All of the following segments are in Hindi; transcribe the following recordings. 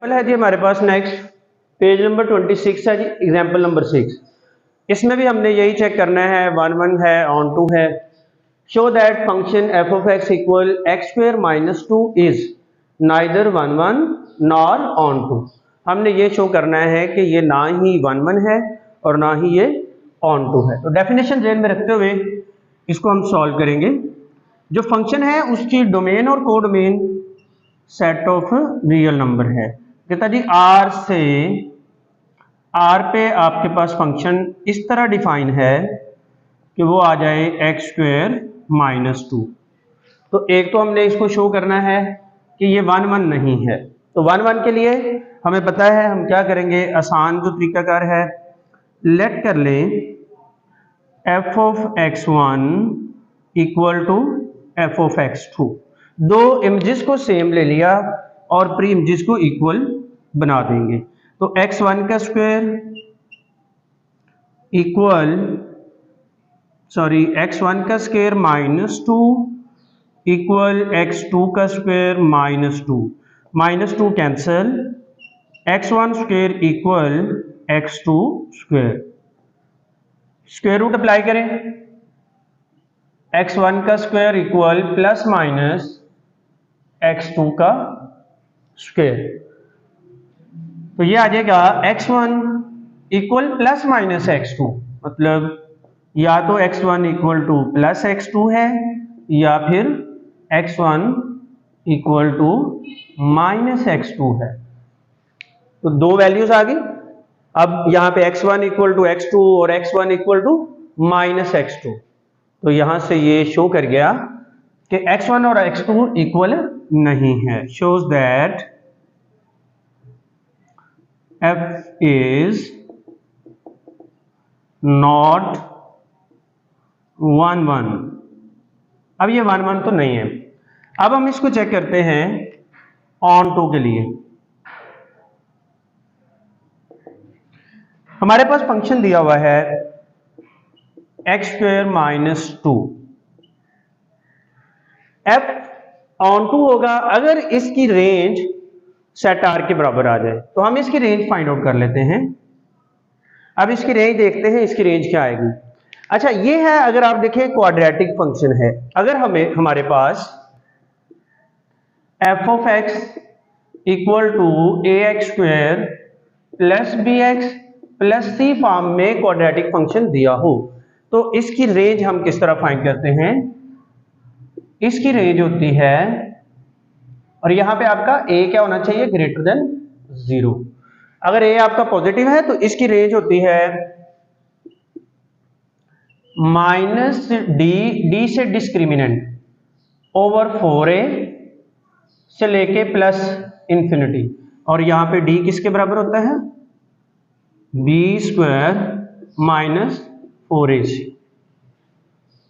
है जी हमारे पास नेक्स्ट पेज नंबर 26 है जी, एग्जाम्पल नंबर 6। इसमें भी हमने यही चेक करना है, 1 है, ऑन 2 है। Show that function F of x equal x square minus 2 is neither 1 nor on 2। हमने ये शो करना है कि ये ना ही 1 है और ना ही ये ऑन 2 है। तो डेफिनेशन ध्यान में रखते हुए इसको हम सॉल्व करेंगे। जो फंक्शन है उसकी डोमेन और codomain set of real number है। कहता जी आर से आर पे आपके पास फंक्शन इस तरह डिफाइन है कि वो आ जाए एक्स स्क्वायर माइनस 2। तो एक तो हमने इसको शो करना है कि ये 1 नहीं है। तो 1 के लिए हमें पता है हम क्या करेंगे, आसान जो तरीकाकार है, लेट कर लें F of x1 equal to F of x2। दो इमेजेस को सेम ले लिया और प्री इमेजेस को इक्वल बना देंगे। तो x1 का स्क्वायर इक्वल x1 का स्क्वायर माइनस 2 इक्वल x2 का square minus two cancel, x1 square equal x2 square. Square root apply करें, x1 का square equal plus minus x2 का स्क्वायर। तो ये आ जाएगा x1 equal plus minus x2, मतलब या तो x1 equal to plus x2 है या फिर x1 equal to minus x2 है। तो दो वैल्यूज आ गई। अब यहाँ पे x1 इक्वल टू x2 और x1 equal to minus x2। तो यहां से ये शो कर गया कि x1 और x2 इक्वल नहीं है। Shows that f is not 1 अब ये 1 तो नहीं है। अब हम इसको चेक करते हैं ऑन 2 के लिए। हमारे पास फंक्शन दिया हुआ है x square minus 2। F on 2 होगा अगर इसकी रेंज सेट आर के बराबर आ जाए। तो हम इसकी रेंज फाइंड आउट कर लेते हैं। अब इसकी रेंज देखते हैं, इसकी रेंज क्या आएगी। अच्छा ये है, अगर आप देखें क्वाड्रेटिक फंक्शन है। अगर हमारे पास f of x equal to a x square plus b x plus c form में क्वाड्रेटिक फंक्शन दिया हो, तो इसकी रेंज हम किस तरह फाइंड करते हैं। इसकी रेंज होती है, और यहां पे आपका a क्या होना चाहिए, ग्रेटर देन 0। अगर a आपका पॉजिटिव है तो इसकी रेंज होती है माइनस डी से डिस्क्रिमिनेंट ओवर 4a से लेके प्लस इंफिनिटी। और यहां पे d किसके बराबर होता है, b स्क्वायर माइनस 4ac।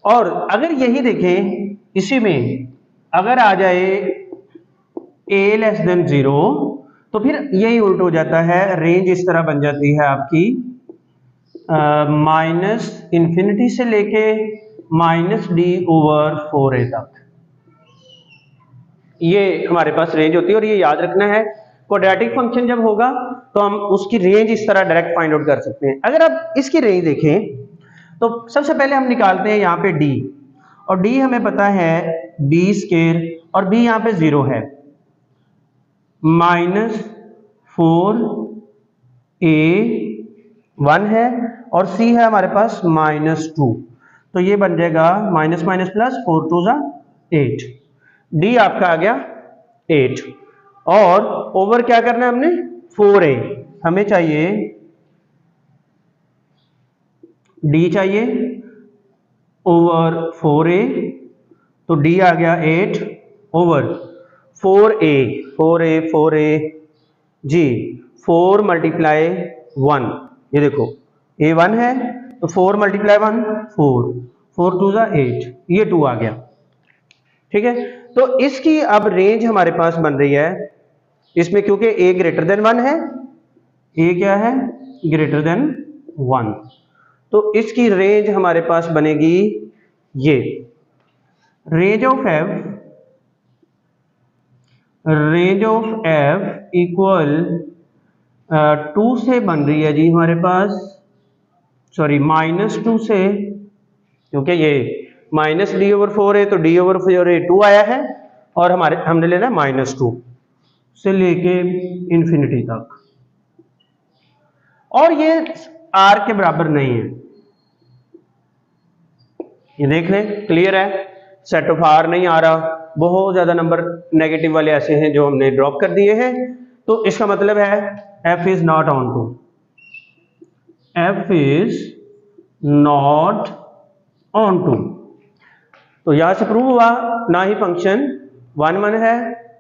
और अगर यही देखें इसी में अगर आ जाए a लेस देन 0 तो फिर यही उल्ट हो जाता है। रेंज इस तरह बन जाती है आपकी माइनस इंफिनिटी से लेके माइनस डी ओवर 4a तक। ये हमारे पास रेंज होती है। और ये याद रखना है, क्वाड्रेटिक फंक्शन जब होगा तो हम उसकी रेंज इस तरह डायरेक्ट फाइंड आउट कर सकते हैं। अगर आप इसकी रेंज देखें तो सबसे पहले हम निकालते हैं यहाँ पे d, और d हमें पता है b स्क्वायर, और b यहाँ पे 0 है, माइनस 4a 1 है, और c है हमारे पास माइनस 2। तो ये बन जाएगा माइनस माइनस प्लस 4 2 8। d आपका आ गया 8, और ओवर क्या करना है हमने 4a। हमें चाहिए d चाहिए ओवर 4a, तो d आ गया 8 ओवर 4a जी 4 मल्टीप्लाई 1। ये देखो a 1 है तो 4 मल्टीप्लाई 1 4 2 8, ये 2 आ गया। ठीक है, तो इसकी अब रेंज हमारे पास बन रही है इसमें, क्योंकि a ग्रेटर देन 1 है, a क्या है ग्रेटर देन 1। तो इसकी रेंज हमारे पास बनेगी ये range of f range of F equal 2 से बन रही है जी हमारे पास, सॉरी -2 से, क्योंकि ये -d/4 है तो d/4 2 आया है और हमने लेना -2 से लेके इन्फिनिटी तक, और ये r के बराबर नहीं है। ये देख लें, क्लियर है, सेट ऑफ आर नहीं आ रहा, बहुत ज्यादा नंबर नेगेटिव वाले ऐसे हैं जो हमने ड्रॉप कर दिए हैं, तो इसका मतलब है f is not onto, f is not onto. तो यहां से प्रूव हुआ ना ही फंक्शन 1 है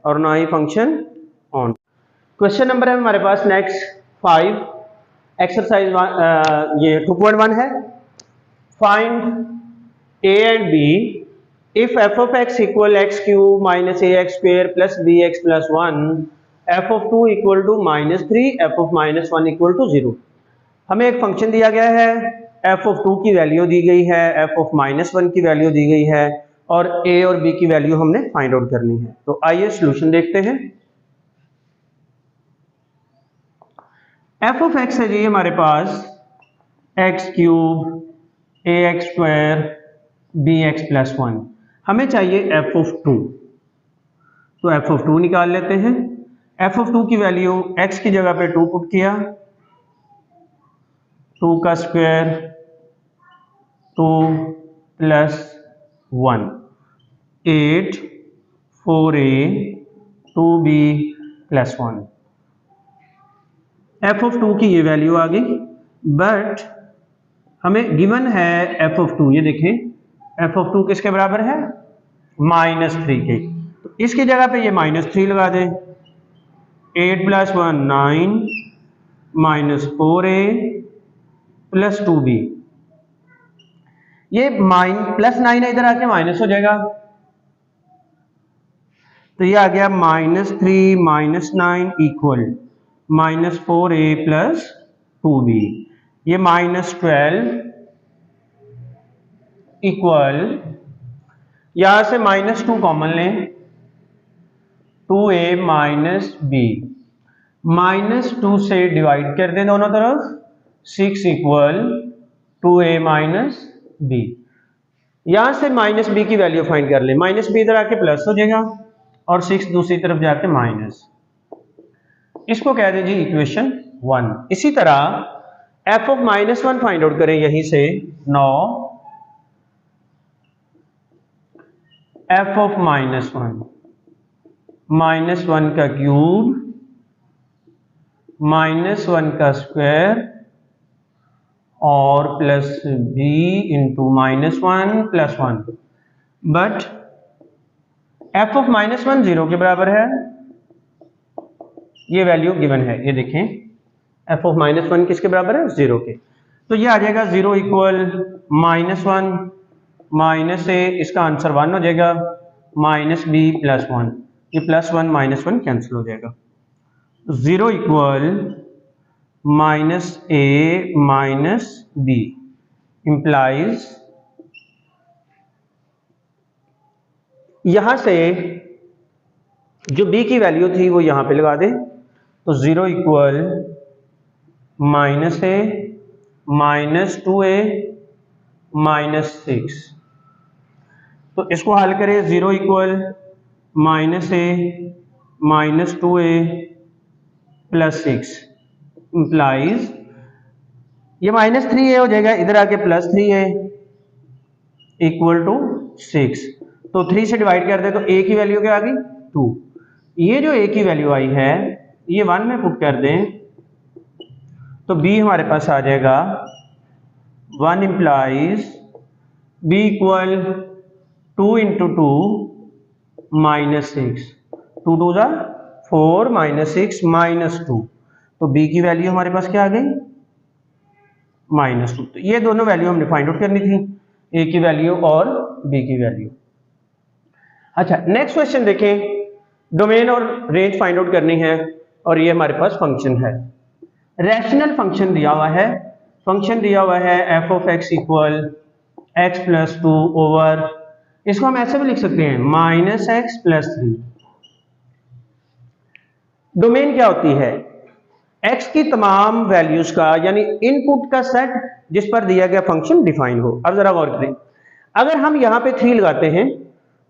और ना ही फंक्शन ऑन। क्वेश्चन नंबर है हमारे पास नेक्स्ट 5, एक्सरसाइज ये 2.1 है। Find a and b if f of x equal x cube minus ax square plus bx plus 1, f of 2 equal to -3, f of -1 equal to 0। हमें एक फंक्शन दिया गया है, f of 2 की वैल्यू दी गई है, f of -1 की वैल्यू दी गई है और a और b की वैल्यू हमने फाइंड आउट करनी है। तो आइए सॉल्यूशन देखते हैं। f of x है जी हमारे पास x cube ax square bx plus 1, हमें चाहिए f of 2, तो f of 2 निकाल लेते हैं। f of 2 की वैल्यू x की जगह पे 2 पुट किया, 2 का square 2 plus 1, 8 4a 2b plus 1, f of 2 की ये वैल्यू आ गई। बट हमें गिवन है f of 2, ये देखें f of 2 किसके बराबर है, -3 के, तो इसकी जगह पे ये -3 लगा दें, 8 प्लस 1 9 -4a प्लस 2b, ये +9 इधर आके माइनस हो जाएगा, तो ये आ गया -3 -9 इक्वल -4a प्लस 2b, ये -12 इक्वल, यहां से -2 कॉमन लें, 2a - b, -2 से डिवाइड कर दें दोनों तरफ, 6 इक्वल 2a - b, यहां से -b की वैल्यू फाइंड कर लें, -b इधर आके प्लस हो जाएगा और 6 दूसरी तरफ जाके माइनस, इसको कह दें जी इक्वेशन 1। इसी तरह f of -1 फाइंड आउट करें, यहीं से 9 f of -1 का क्यूब -1 का स्क्वायर और plus b into -1 plus 1, but f of -1 0 के बराबर है, ये वैल्यू गिवन है, ये देखें f of -1 किसके बराबर है, 0 के, तो ये आ जाएगा 0 इक्वल -1 माइनस a, इसका आंसर 1 हो जाएगा, -b प्लस 1, ये +1 -1 कैंसिल हो जाएगा, 0 इक्वल -a - b इंप्लाइज, यहां से जो b की वैल्यू थी वो यहां पे लगा दे, तो 0 इक्वल -a - 2a -6, तो इसको हल करें, 0 equal -a - 2a plus 6 implies, ये -3a हो जाएगा, इधर आके +3a इक्वल टू 6, तो 3 से डिवाइड कर दे तो a की वैल्यू क्या आ गई, 2, ये जो a की वैल्यू आई है ये 1 में पुट कर दें तो b हमारे पास आ जाएगा 1 इंप्लाइज b इक्वल 2 इंटू 2 -6, 2 2 जा 4 -6 -2, तो b की वैल्यू हमारे पास क्या आ गई, -2। तो ये दोनों वैल्यू हमने फाइंड आउट करनी थी, a की वैल्यू और b की वैल्यू। अच्छा, नेक्स्ट क्वेश्चन देखें, डोमेन और रेंज फाइंड आउट करनी है और ये हमारे पास फंक्शन है, रैशनल फंक्शन दिया हुआ है, फंक्शन दिया हुआ है f of x equal x plus 2 over, इसको हम ऐसे भी लिख सकते हैं -x प्लस 3, डोमेन क्या होती है? एक्स की तमाम वैल्यूज का यानी इनपुट का सेट जिस पर दिया गया फंक्शन डिफाइन हो। अब जरा गौर करें, अगर हम यहां पे 3 लगाते हैं,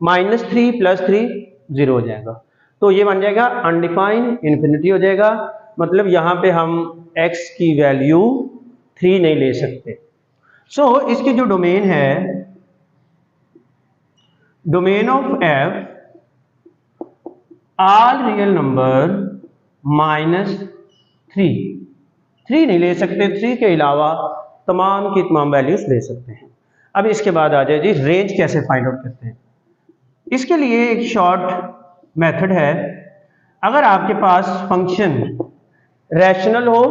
-3 + 3 0 हो जाएगा, तो ये बन जाएगा अनडिफाइंड, इन्फिनिटी हो जाएगा। मतलब यहां पे हम x की वैल्यू 3 नहीं ले सकते। सो इसकी जो डोमेन है, domain of f all real number -3 नहीं ले सकते, 3 के अलावा तमाम की तमाम वैल्यूज ले सकते हैं। अब इसके बाद आ जाए जी, रेंज कैसे फाइंड आउट करते हैं। इसके लिए एक शॉर्ट मेथड है। अगर आपके पास फंक्शन रैशनल हो,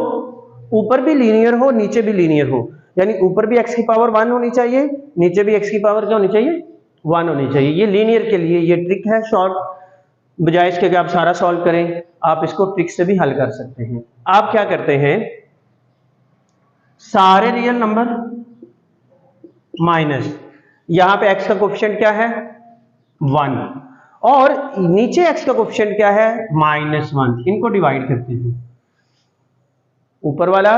ऊपर भी लीनियर हो, नीचे भी लीनियर हो, यानी ऊपर भी x की पावर 1 होनी चाहिए, नीचे भी x की पावर क्या होनी चाहिए? 1 होनी चाहिए। ये लीनियर के लिए ये ट्रिक है शॉर्ट, बजाय इसके कि आप सारा सॉल्व करें, आप इसको ट्रिक से भी हल कर सकते हैं। आप क्या करते हैं, सारे रियल नंबर माइनस, यहां पे x का कोफिशिएंट क्या है? 1, और नीचे x का कोफिशिएंट क्या है? -1। इनको डिवाइड करते हैं, ऊपर वाला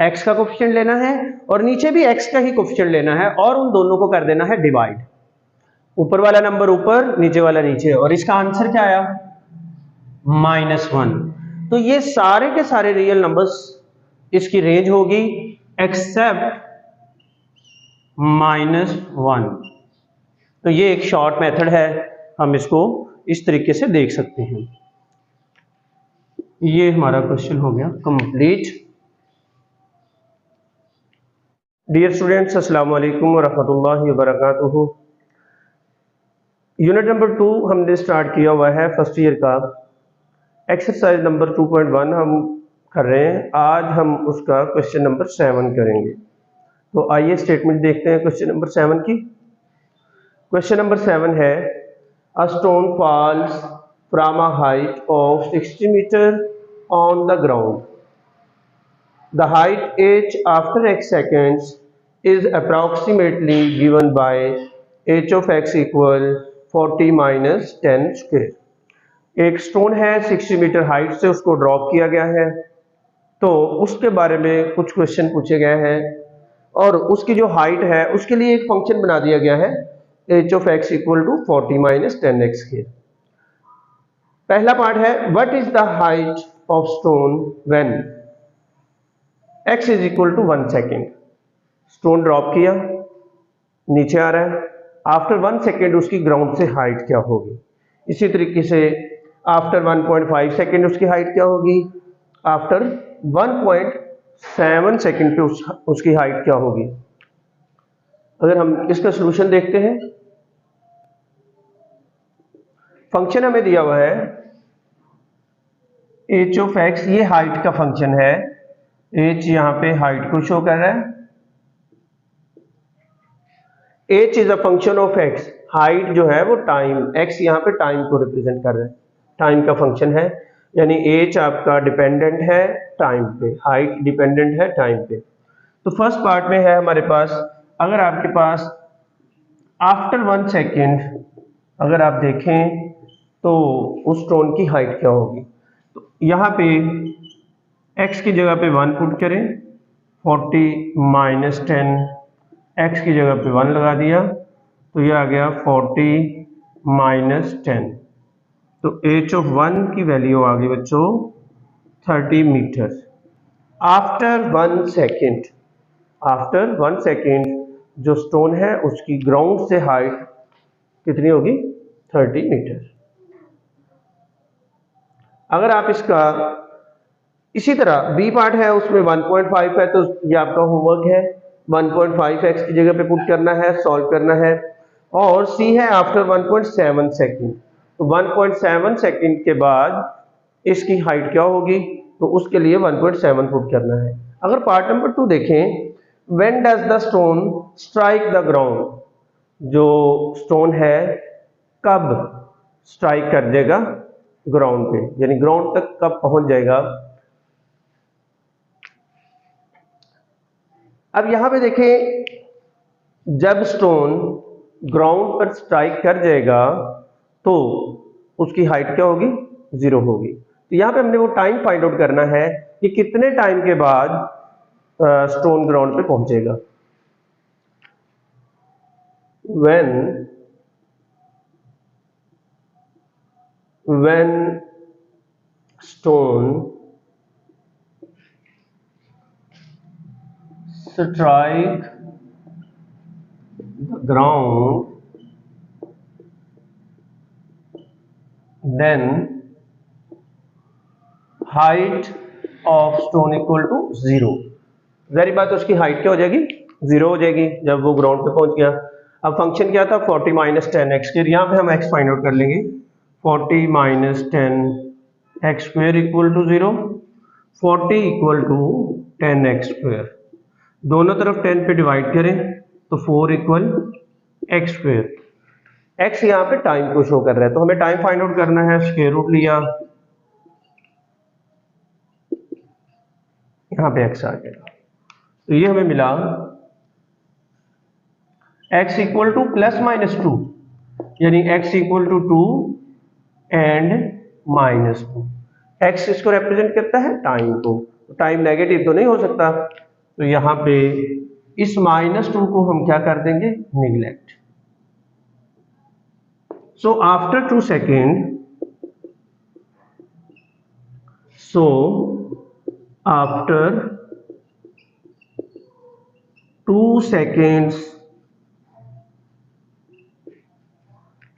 x का कोफिशिएंट लेना है और नीचे भी x का ही कोफिशिएंट लेना है, और उन दोनों को कर देना है डिवाइड। ऊपर वाला नंबर ऊपर, नीचे वाला नीचे, और इसका आंसर क्या आया? -1। तो ये सारे के सारे रियल नंबर्स, इसकी रेंज होगी एक्सेप्ट -1। तो ये एक शॉर्ट मेथड है, हम इसको इस तरीके से देख सकते हैं। ये हमारा क्वेश्चन हो गया कंप्लीट। डियर स्टूडेंट्स, अस्सलाम वालेकुम व रहमतुल्लाहि व बरकातुहू। यूनिट नंबर 2 हमने स्टार्ट किया हुआ है, फर्स्ट ईयर का। एक्सरसाइज नंबर 2.1 हम कर रहे हैं। आज हम उसका क्वेश्चन नंबर 7 करेंगे। तो आइए स्टेटमेंट देखते हैं क्वेश्चन नंबर 7 की। क्वेश्चन नंबर 7 है, a stone falls from a height of 60 metre on the ground. The height h after x seconds is approximately given by h of x equal 40 minus 10 square। एक स्टोन है 60 मीटर हाइट से, उसको ड्रॉप किया गया है, तो उसके बारे में कुछ क्वेश्चन पूछे गए हैं और उसकी जो हाइट है उसके लिए एक फंक्शन बना दिया गया है h of x equal to 40 minus 10x square। पहला पार्ट है, what is the height of stone when x is equal to 1 second. Stone drop किया, नीचे आ रहा है, आफ्टर 1 सेकेंड उसकी ग्राउंड से हाइट क्या होगी। इसी तरीके से आफ्टर 1.5 सेकेंड उसकी हाइट क्या होगी, आफ्टर 1.7 सेकेंड पे उसकी हाइट क्या होगी। अगर हम इसका सोल्यूशन देखते हैं, फंक्शन हमें दिया हुआ है h of x, ये हाइट का फंक्शन है। h यहां पे हाइट को शो कर रहा है, h is a function of x। Height जो है वो टाइम, x यहां पे टाइम को रिप्रेजेंट कर रहा है, टाइम का फंक्शन है, यानी h आपका डिपेंडेंट है टाइम पे, हाइट डिपेंडेंट है टाइम पे। तो फर्स्ट पार्ट में है हमारे पास, अगर आपके पास आफ्टर 1 सेकेंड अगर आप देखें तो उस स्टोन की हाइट क्या होगी। तो यहां पे x की जगह पे 1 पुट करें, 40 minus 10, x की जगह पे 1 लगा दिया, तो ये आ गया 40 minus 10। तो h of 1 की वैल्यू आ गई बच्चों 30 metre. After 1 second, after 1 second जो स्टोन है उसकी ग्राउंड से हाइट कितनी होगी? 30 मीटर। अगर आप इसका इसी तरह बी पार्ट है, उसमें 1.5 है, तो ये आपका होमवर्क है, 1.5 x की जगह पे पुट करना है, सॉल्व करना है। और सी है आफ्टर 1.7 सेकेंड, तो 1.7 सेकेंड के बाद इसकी हाइट क्या होगी, तो उसके लिए 1.7 पुट करना है। अगर पार्ट नंबर 2 देखें, when does the stone strike the ground, जो स्टोन है कब स्ट्राइक कर देगा ग्राउंड पे, यानी ग्राउंड तक कब पहुंच जाएगा। अब यहां पे देखें, जब स्टोन ग्राउंड पर स्ट्राइक कर जाएगा तो उसकी हाइट क्या होगी? 0 होगी। तो यहाँ पे हमने वो टाइम फाइंड आउट करना है कि कितने टाइम के बाद स्टोन ग्राउंड पे पहुंचेगा। when stone strike the ground, then height of stone equal to 0। जाहिर बात उसकी हाइट क्या हो जाएगी, 0 हो जाएगी जब वो ग्राउंड पे पहुंच गया। अब फंक्शन क्या था, 40 माइनस 10 एक्स स्क्वायर, यहाँ पे हम x फाइंड आउट कर लेंगे। 40 minus 10 X square equal to 0, 40 equal to 10 X square, दोनों तरफ 10 पे डिवाइड करें तो 4 इक्वल एक्स स्क्वायर। एक्स यहाँ पे टाइम को शो कर रहा है, तो हमें टाइम फाइंड आउट करना है, स्क्वायर रूट लिया, यहाँ पे एक्स आ गया, तो ये हमें मिला x equal to plus minus 2, यानी x equal to 2 and minus 2। x इसको रिप्रेजेंट करता है टाइम को, टाइम नेगेटिव तो नहीं हो सकता, तो यहाँ पे इस माइनस 2 को हम क्या कर देंगे, neglect. So after 2 second, after 2 seconds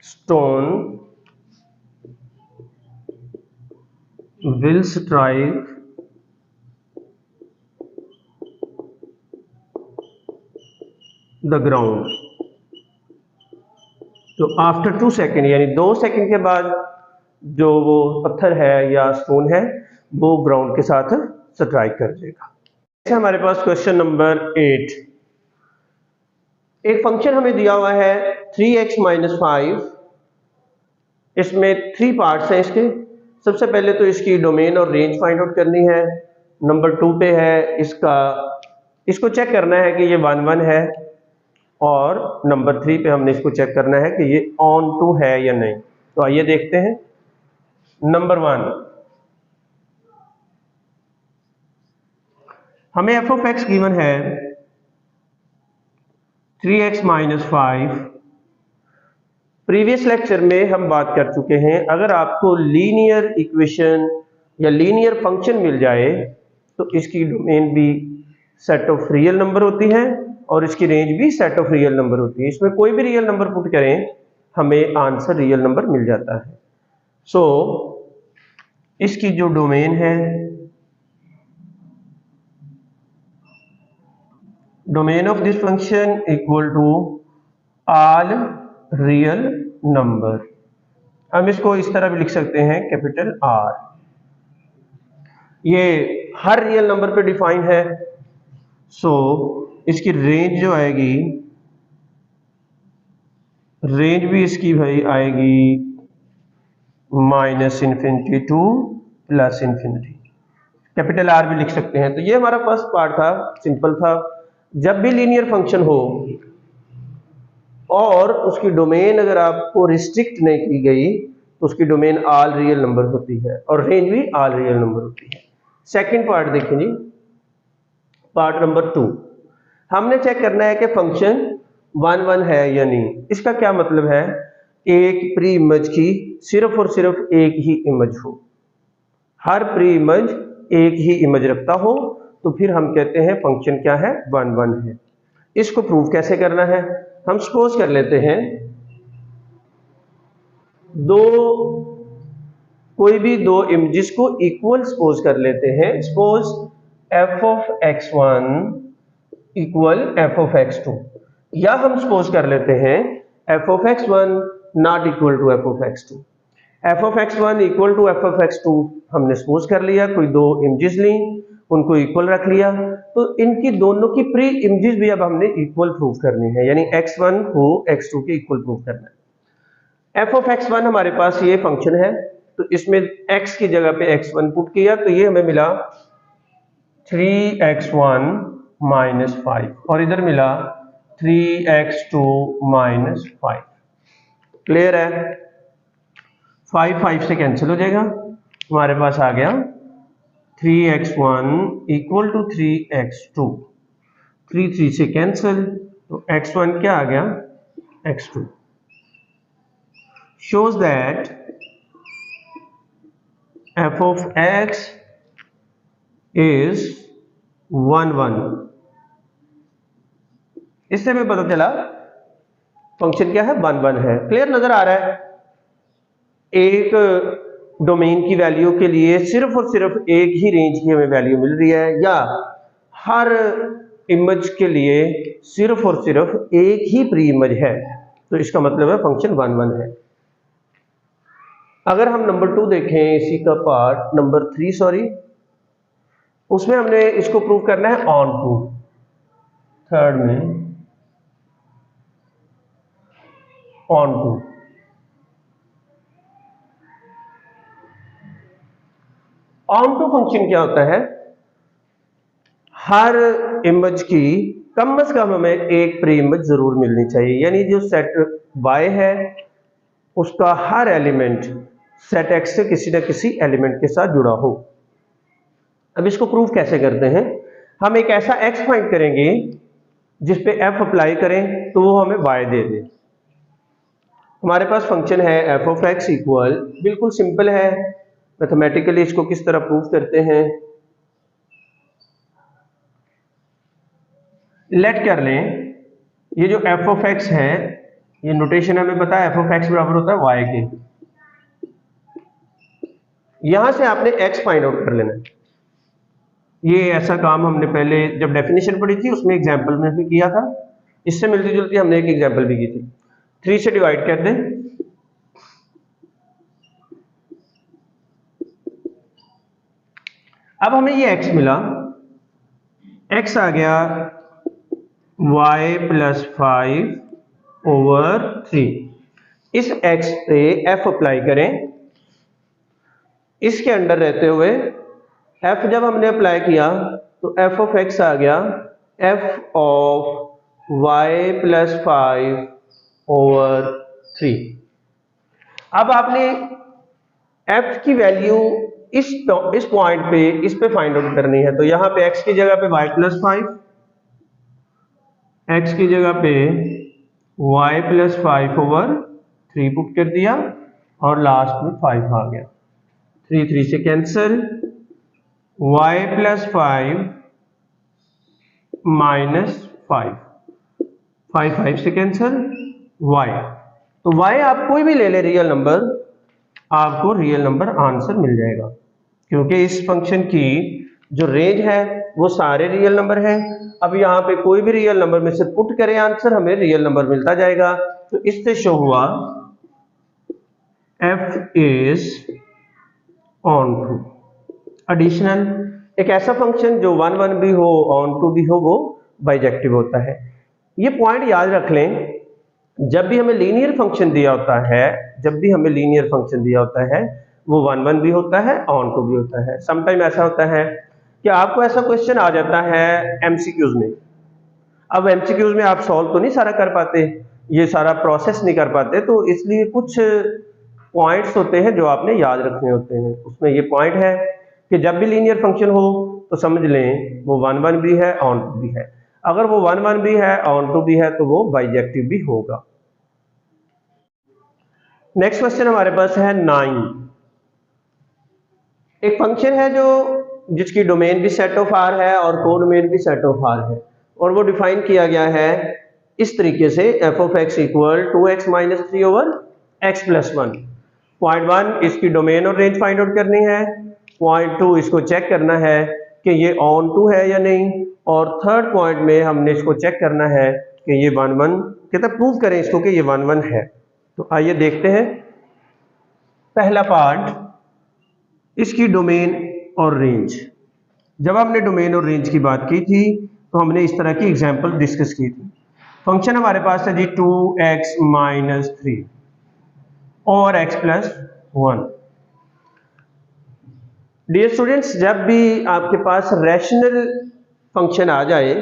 stone will strike the ground। तो आफ्टर 2 सेकेंड यानी 2 सेकेंड के बाद जो वो पत्थर है या स्टोन है वो ग्राउंड के साथ स्ट्राइक कर देगा। ऐसे हमारे पास क्वेश्चन नंबर 8, एक फंक्शन हमें दिया हुआ है 3x माइनस 5, इसमें 3 पार्ट्स हैं इसके। सबसे पहले तो इसकी डोमेन और रेंज फाइंड आउट करनी है। नंबर 2 पे है इसको चेक करना है कि ये 1 1 है, और नंबर 3 पे हमने इसको चेक करना है कि ये ऑन टू है या नहीं। तो आइए देखते हैं। नंबर 1, हमें f ऑफ x गिवन है 3x माइनस 5। प्रीवियस लेक्चर में हम बात कर चुके हैं, अगर आपको लीनियर इक्वेशन या लीनियर फंक्शन मिल जाए तो इसकी डोमेन भी सेट ऑफ रियल नंबर होती है और इसकी रेंज भी सेट ऑफ रियल नंबर होती है। इसमें कोई भी रियल नंबर पुट करें हमें आंसर रियल नंबर मिल जाता है। सो इसकी जो डोमेन है, domain of this function equal to all real number. हम इसको इस तरह भी लिख सकते हैं, कैपिटल R। ये हर रियल नंबर पे डिफाइन है। सो इसकी रेंज जो आएगी, रेंज भी इसकी भाई आएगी minus infinity two plus infinity, capital R भी लिख सकते हैं। तो ये हमारा फर्स्ट पार्ट था, सिंपल था। जब भी लीनियर फंक्शन हो और उसकी डोमेन अगर आपको रिस्ट्रिक्ट नहीं की गई तो उसकी डोमेन ऑल रियल नंबर होती है और रेंज भी ऑल रियल नंबर होती है। सेकंड पार्ट देखिए जी, पार्ट नंबर 2, हमने चेक करना है कि फंक्शन 1 1 है या नहीं। इसका क्या मतलब है, एक प्री इमेज की सिर्फ और सिर्फ एक ही इमेज हो, हर प्री इमेज एक ही इमेज रखता हो, तो फिर हम कहते हैं फंक्शन क्या है, 1 1 है। इसको प्रूव कैसे करना है, हम सपोज कर लेते हैं कोई भी दो इमेजेस को इक्वल सपोज कर लेते हैं। Suppose f of x1 equal f of x2, या हम सपोज कर लेते हैं f of x1 not equal to f of x2। f of x1 equal to f of x2 हमने सपोज कर लिया, कोई दो इमेजेस ली, उनको इक्वल रख लिया, तो इनकी दोनों की प्री इमेजेस भी अब हमने इक्वल प्रूव करनी है, यानी x1 को x2 के इक्वल प्रूव करना है। f ऑफ x1 हमारे पास ये फंक्शन है, तो इसमें x की जगह पे x1 पुट किया, तो ये हमें मिला 3x1 माइनस 5, और इधर मिला 3x2 माइनस 5। क्लियर है, 5 5 से कैंसिल हो जाएगा, हमारे पास आ गया 3x1 इक्वल टू 3x2, 3 से कैंसिल, तो x1 क्या आ गया x2। shows that f of x is 1 1। इससे हमें पता चला फंक्शन क्या है 1 1 है। क्लियर नजर आ रहा है? एक डोमेन की वैल्यू के लिए सिर्फ और सिर्फ एक ही रेंज की हमें वैल्यू मिल रही है, या हर इमेज के लिए सिर्फ और सिर्फ एक ही प्री इमेज है, तो इसका मतलब है फंक्शन 1 1 है। अगर हम नंबर 2 देखें, इसी का पार्ट नंबर 3 सॉरी, उसमें हमने इसको प्रूव करना है ऑन टू। थर्ड में onto, onto function क्या होता है? हर इमेज की कम से कम हमें एक प्री इमेज जरूर मिलनी चाहिए, यानी जो सेट y है उसका हर एलिमेंट सेट x से किसी न किसी एलिमेंट के साथ जुड़ा हो। अब इसको प्रूव कैसे करते हैं? हम एक ऐसा x फाइंड करेंगे जिस पे f अप्लाई करें तो वो हमें y दे दे। हमारे पास फंक्शन है f ऑफ x इक्वल, बिल्कुल सिंपल है, मैथमेटिकली इसको किस तरह प्रूव करते हैं, लेट कर लें। ये जो f ऑफ x है, ये नोटेशन हमें पता है f ऑफ x बराबर होता है y के। यहां से आपने x फाइंड आउट कर लेना है। ये ऐसा काम हमने पहले जब डेफिनेशन पढ़ी थी उसमें एग्जांपल में भी किया था, इससे मिलती जुलती हमने एक एग्जांपल भी की थी। 3 से डिवाइड कर दें, अब हमें ये x मिला, x आ गया y प्लस 5/3। इस x पे f अप्लाई करें, इसके अंडर रहते हुए f जब हमने अप्लाई किया तो f ऑफ x आ गया f ऑफ y प्लस 5/3। अब आपने f की वैल्यू इस पॉइंट पे इस पे फाइंड आउट करनी है, तो यहां पे x की जगह पे y प्लस 5, x की जगह पे y प्लस 5/3 पुट कर दिया और लास्ट में 5 आ गया। 3 3 से कैंसिल, y प्लस 5 माइनस 5, 5 5 से कैंसिल, y, तो y आप कोई भी ले ले रियल नंबर, आपको रियल नंबर आंसर मिल जाएगा, क्योंकि इस फंक्शन की जो रेंज है वो सारे रियल नंबर हैं। अब यहाँ पे कोई भी रियल नंबर में से पुट करें आंसर, हमें रियल नंबर मिलता जाएगा। तो इससे शो हुआ f is onto. Additional, एक ऐसा फंक्शन जो 1 1 भी हो ऑन टू भी हो, वो बाइजेक्टिव होता है। ये पॉइंट याद रख लें, जब भी हमें लीनियर फंक्शन दिया होता है, जब भी हमें लीनियर फंक्शन दिया होता है वो 1 1 भी होता है, ऑन टू भी होता है। समटाइम ऐसा होता है कि आपको ऐसा क्वेश्चन आ जाता है एमसीक्यूज में। अब एमसीक्यूज में आप सॉल्व तो नहीं सारा कर पाते, ये सारा प्रोसेस नहीं कर पाते, तो इसलिए कुछ पॉइंट्स होते हैं जो आपने याद रखने होते हैं। उसमें ये पॉइंट है कि जब भी लीनियर फंक्शन हो तो समझ लें वो 1 1 भी है, ऑन टू भी है। अगर वो 1 1 भी है, ऑन टू भी है, तो वो बाइजेक्टिव भी होगा। नेक्स्ट क्वेश्चन हमारे पास है 9। एक फंक्शन है जो जिसकी डोमेन भी सेट ऑफ आर है और कोडोमेन भी सेट ऑफ आर है, और वो डिफाइन किया गया है इस तरीके से, f of x equal 2x minus 3/x plus 1। Point 1 इसकी डोमेन और रेंज फाइंड आउट करनी है, पॉइंट 2 इसको चेक करना है कि ये ऑन टू है या नहीं, और थर्ड पॉइंट में हमने इसको चेक करना है कि ये 1 1 कहता प्रूव करें इसको कि ये 1 1 है। तो आइए देखते हैं। पहला पार्ट, इसकी डोमेन और रेंज। जब हमने डोमेन और रेंज की बात की थी तो हमने इस तरह की एग्जांपल डिस्कस की थी। फंक्शन हमारे पास है जी 2x माइनस 3 और x प्लस 1। डियर स्टूडेंट्स, जब भी आपके पास रैशनल फंक्शन आ जाए,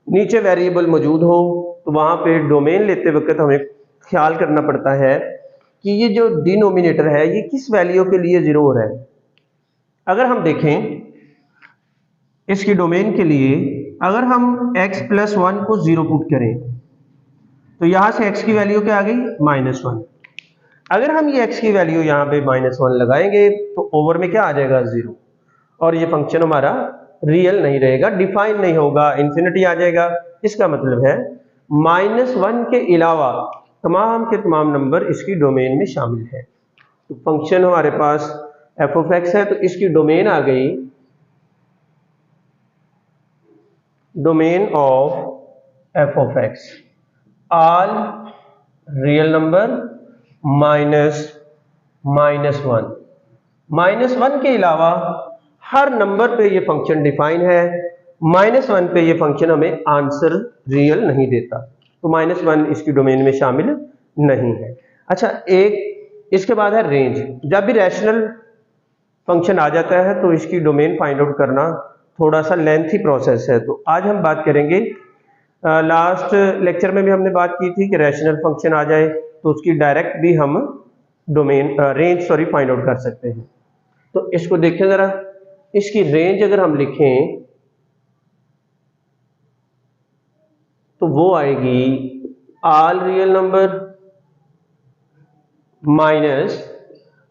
नीचे वेरिएबल मौजूद हो, तो वहां पे डोमेन लेते वक्त हमें ख्याल करना पड़ता है कि ये जो डिनोमिनेटर है ये किस वैल्यू के लिए 0 हो रहा है। अगर हम देखें इसकी डोमेन के लिए, अगर हम x + 1 को 0 पुट करें तो यहां से x की वैल्यू क्या आ गई -1। अगर हम ये x की वैल्यू यहाँ पे -1 लगाएंगे तो ओवर में क्या आ जाएगा 0, और ये फंक्शन हमारा रियल नहीं रहेगा, डिफाइन नहीं होगा, इंफिनिटी आ जाएगा। इसका मतलब है -1 के अलावा तमाम के तमाम नंबर इसकी डोमेन में शामिल है। तो फंक्शन हमारे पास f(x) है, तो इसकी डोमेन आ गई domain of f(x) all real number -1 के अलावा हर नंबर पे ये फंक्शन डिफाइन है। -1 पे ये फंक्शन हमें आंसर रियल नहीं देता, तो -1 इसकी डोमेन में शामिल नहीं है। अच्छा, एक इसके बाद है रेंज। जब भी रैशनल फंक्शन आ जाता है तो इसकी डोमेन फाइंड आउट करना थोड़ा सा लेंथी प्रोसेस है, तो आज हम बात करेंगे। लास्ट लेक्चर में भी हमने बात की थी कि रैशनल फंक्शन आ जाए तो उसकी डायरेक्ट भी हम डोमेन रेंज फाइंड आउट कर सकते हैं। तो इसको देखें जरा, इसकी रेंज अगर हम लिखें तो वो आएगी ऑल रियल नंबर माइनस,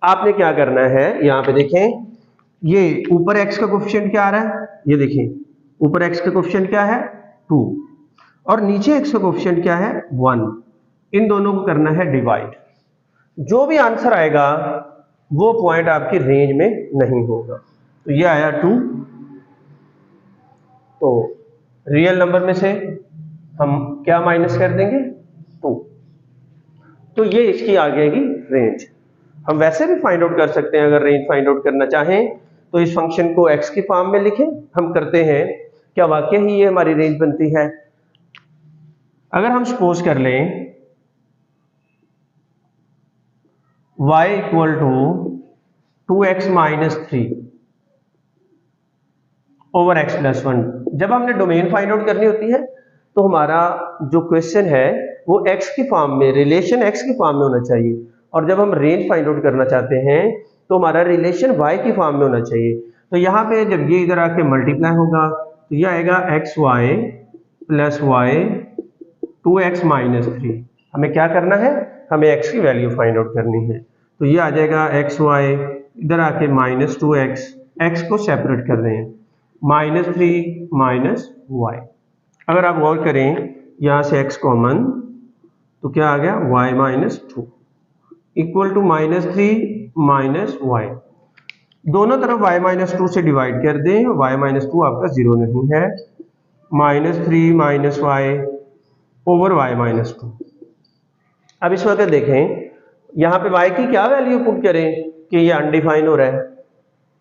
आपने क्या करना है यहाँ पे देखें, ये ऊपर x का कोफिशिएंट क्या आ रहा है, ये देखिए ऊपर x का कोफिशिएंट क्या है 2 और नीचे x का कोफिशिएंट क्या है 1। इन दोनों को करना है डिवाइड। जो भी आंसर आएगा वो पॉइंट आपकी रेंज में नहीं होगा। तो ये आया 2, तो रियल नंबर में से हम क्या माइनस कर देंगे 2, तो ये इसकी आ जाएगी रेंज। हम वैसे भी फाइंड आउट कर सकते हैं, अगर रेंज फाइंड आउट करना चाहें तो इस फंक्शन को x की फॉर्म में लिखें। हम करते हैं, क्या वाकई ही ये हमारी रेंज बनती है। अगर हम सपोज कर लें y = 2x - 3 ओवर x + 1। जब हमने डोमेन फाइंड आउट करनी होती है तो हमारा जो क्वेश्चन है वो x की फॉर्म में, रिलेशन x की फॉर्म में होना चाहिए, और जब हम रेंज फाइंड आउट करना चाहते हैं तो हमारा रिलेशन y की फॉर्म में होना चाहिए। तो यहाँ पे जब ये इधर आके मल्टीप्लाई होगा तो ये आएगा xy + y 2x - 3। हमें क्या करना है, हमें x की वैल्यू फाइंड आउट करनी है। तो ये आ जाएगा xy, इधर आके -2x, x को सेपरेट कर रहे हैं, -3 - y। अगर आप गौर करें यहाँ से x कॉमन, तो क्या आ गया y - 2 इक्वल टू -3 - y। दोनों तरफ y - 2 से डिवाइड कर दें, y - 2 आपका 0 नहीं है, -3 - y ओवर y - 2। अब इस वक्त देखें यहाँ पे y की क्या वैल्यू पुट करें कि ये अनडिफाइन हो रहा है।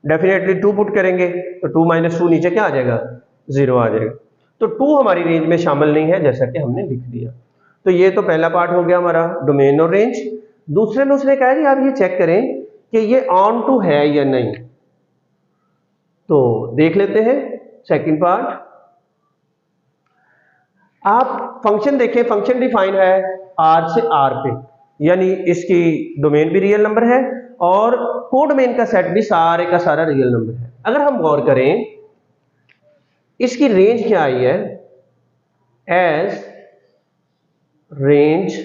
डेफिनेटली 2 पुट करेंगे तो 2 - 2 नीचे क्या आ जाएगा 0 आ जाएगा। तो 2 हमारी रेंज में शामिल नहीं है, जैसा कि हमने लिख दिया। तो ये तो पहला पार्ट हो गया हमारा डोमेन और रेंज। दूसरे कहा जी आप ये चेक करें कि ये ऑन टू है या नहीं। तो देख लेते हैं सेकंड पार्ट। आप फंक्शन देखें, फंक्शन डिफाइन है r से r पे, यानी इसकी डोमेन भी रियल नंबर है और कोडोमेन का सेट भी सारे का सारा रियल नंबर है। अगर हम गौर करें इसकी रेंज क्या आई है, as range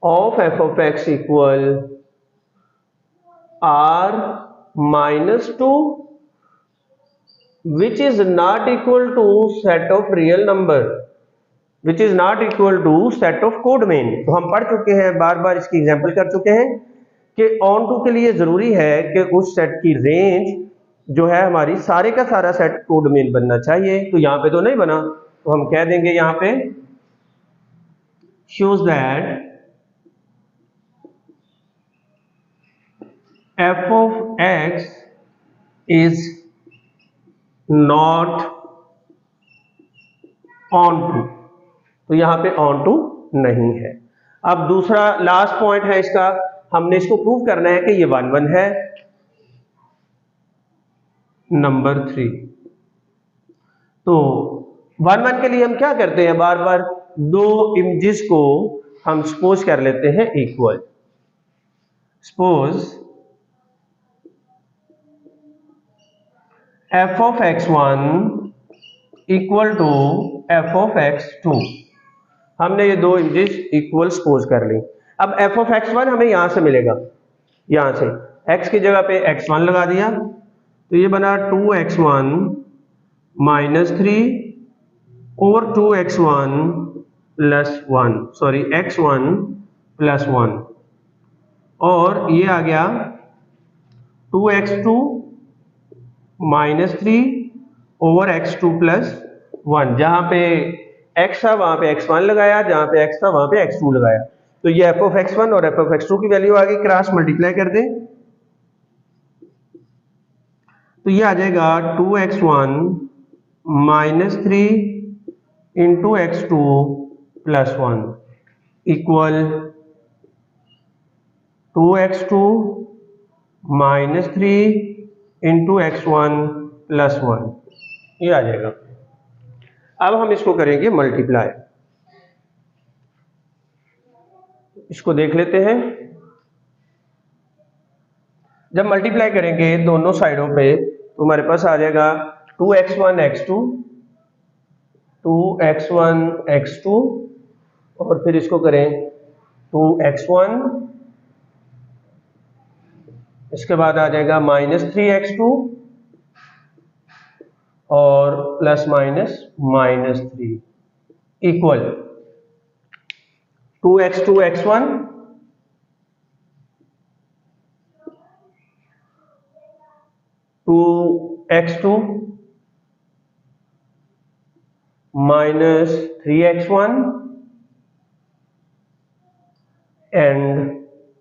of f(x) equal r - 2 which is not equal to set of real number which is not equal to set of codomain। तो हम पढ़ चुके हैं, बार बार इसकी एग्जांपल कर चुके हैं कि ऑन टू के लिए जरूरी है कि उस सेट की रेंज जो है हमारी सारे का सारा सेट कोडोमेन बनना चाहिए। तो यहाँ पे तो नहीं बना, तो हम कह देंगे यहाँ पे shows that f(x) is not on to, तो यहां पे ऑन टू नहीं है। अब दूसरा लास्ट पॉइंट है इसका, हमने इसको प्रूव करना है कि ये 1 1 है। नंबर 3, तो 1 1 के लिए हम क्या करते हैं, बार बार दो इमेजेस को हम सपोज कर लेते हैं equal. Suppose f of x1 equal to f of x2। हमने ये दो इमेजेस इक्वल सपोज कर ली। अब f of x1 हमें यहां से मिलेगा, यहां से x की जगह पे x1 लगा दिया तो ये बना 2x1 माइनस 3 और 2x1 plus 1, sorry x1 plus 1, और ये आ गया 2x2 minus 3 over x2 plus 1। जहां पे x था वहां पे x1 लगाया, जहां पे x था वहां पे x2 लगाया। तो ये f of x1 और f of x2 की वैल्यू आ गई, क्रॉस मल्टीप्लाई कर दें तो ये आ जाएगा 2x1 minus 3 into x2 plus 1 equal 2x2 minus 3 into x1 plus 1, ये आ जाएगा। अब हम इसको करेंगे मल्टीप्लाई, इसको देख लेते हैं। जब मल्टीप्लाई करेंगे दोनों साइडों पे तो हमारे पास आ जाएगा 2x1 x2 2x1 x2 और फिर इसको करें 2x1, इसके बाद आ जाएगा माइनस 3x2 और plus minus minus 3 equal 2x2 x1 2x2 minus 3x1 and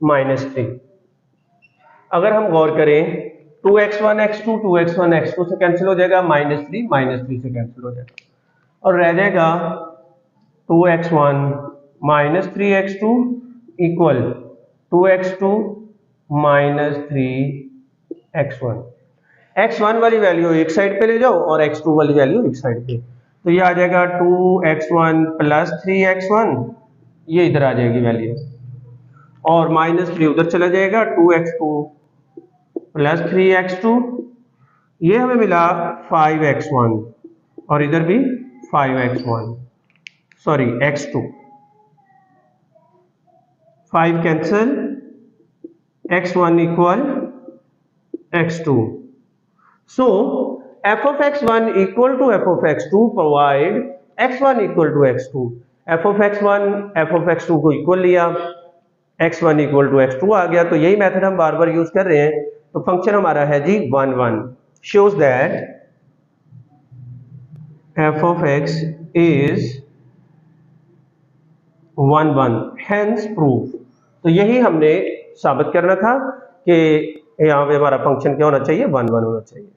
minus 3। अगर हम गौर करें 2x1 x2 2x1 x2 से कैंसिल हो जाएगा, माइनस 3 से कैंसिल हो जाएगा और रह जाएगा 2x1 minus 3x2 equal 2x2 minus 3x1। x1 वाली वैल्यू एक साइड पे ले जाओ और x2 वाली वैल्यू एक साइड पे, तो ये आ जाएगा 2x1 प्लस 3x1, ये इधर आ जाएगी वैल्यू, और माइनस 3 उधर चला जाएगा 2x2 प्लस 3x2, ये हमें मिला 5x1 और इधर भी 5x1, sorry x2, 5 cancel, x1 equal x2। So f of x1 equal to f of x2 provide x1 equal to x2। f of x1 f of x2 को इक्वल लिया, x1 इक्वल टू x2 आ गया। तो यही मेथड हम बार बार यूज कर रहे हैं। तो फंक्शन हमारा है जी 1 1, shows that f of x is 1 1, hence proof। तो यही हमने साबित करना था कि यहाँ पे हमारा फंक्शन क्या होना चाहिए, 1 1 होना चाहिए।